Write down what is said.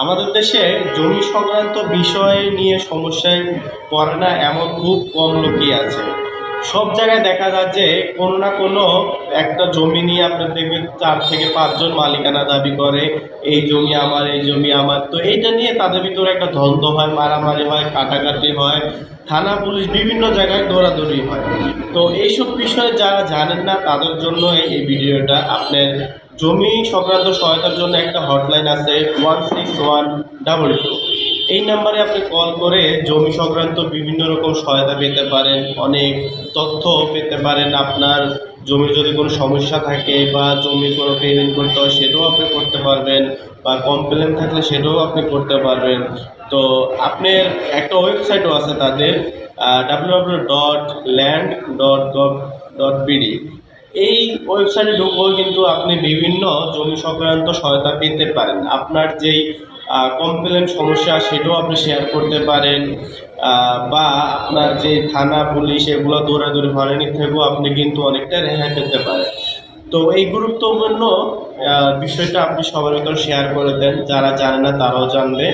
আমাদের দেশে জমি সংক্রান্ত বিষয় নিয়ে সমস্যায় পড়ে না এমন খুব কম লোকই আছে। সব জায়গায় দেখা যায় যে কোনো না কোনো একটা জমি নিয়ে আপনার দেখবেন ৪ থেকে ৫ জন মালিকানা দাবি করে। এই জমি আমার, এই জমি আমার। তো এইটা নিয়ে তাদের ভিতরে একটা দ্বন্দ্ব হয়, মারামারি হয়, কাটাকাটি হয়, থানা পুলিশ বিভিন্ন জায়গায় দৌড়াদৌড়ি হয়। তো এইসব বিষয়ে যারা জানেন না তাদের জন্য এই ভিডিওটা। আপনার জমি সংক্রান্ত সহায়তার জন্য একটা হটলাইন আছে 16122। এই নাম্বারে আপনি কল করে জমি সংক্রান্ত বিভিন্ন রকম সহায়তা পেতে পারেন, অনেক তথ্য পেতে পারেন। আপনার জমির যদি কোনো সমস্যা থাকে বা জমির কোনো পেমেন্ট করতে হয় সেটাও আপনি করতে পারবেন, বা কমপ্লেন থাকলে সেটাও আপনি করতে পারবেন। তো আপনার একটা ওয়েবসাইটও আছে তাদের, www.land.gov.bd। এই ওয়েবসাইটে ঢুকেও কিন্তু আপনি বিভিন্ন জমি সংক্রান্ত সহায়তা পেতে পারেন। আপনার যেই কমপ্লেন সমস্যা সেটাও আপনি শেয়ার করতে পারেন, বা আপনার যে থানা পুলিশ এগুলো দৌড়াদৌড়ি হয়রানি থেকেও আপনি কিন্তু অনেকটা রেহাই পেতে পারেন। তো এই গুরুত্বপূর্ণ বিষয়টা আপনি সবার ভিতরে শেয়ার করে দেন, যারা জানে না তারাও জানবে।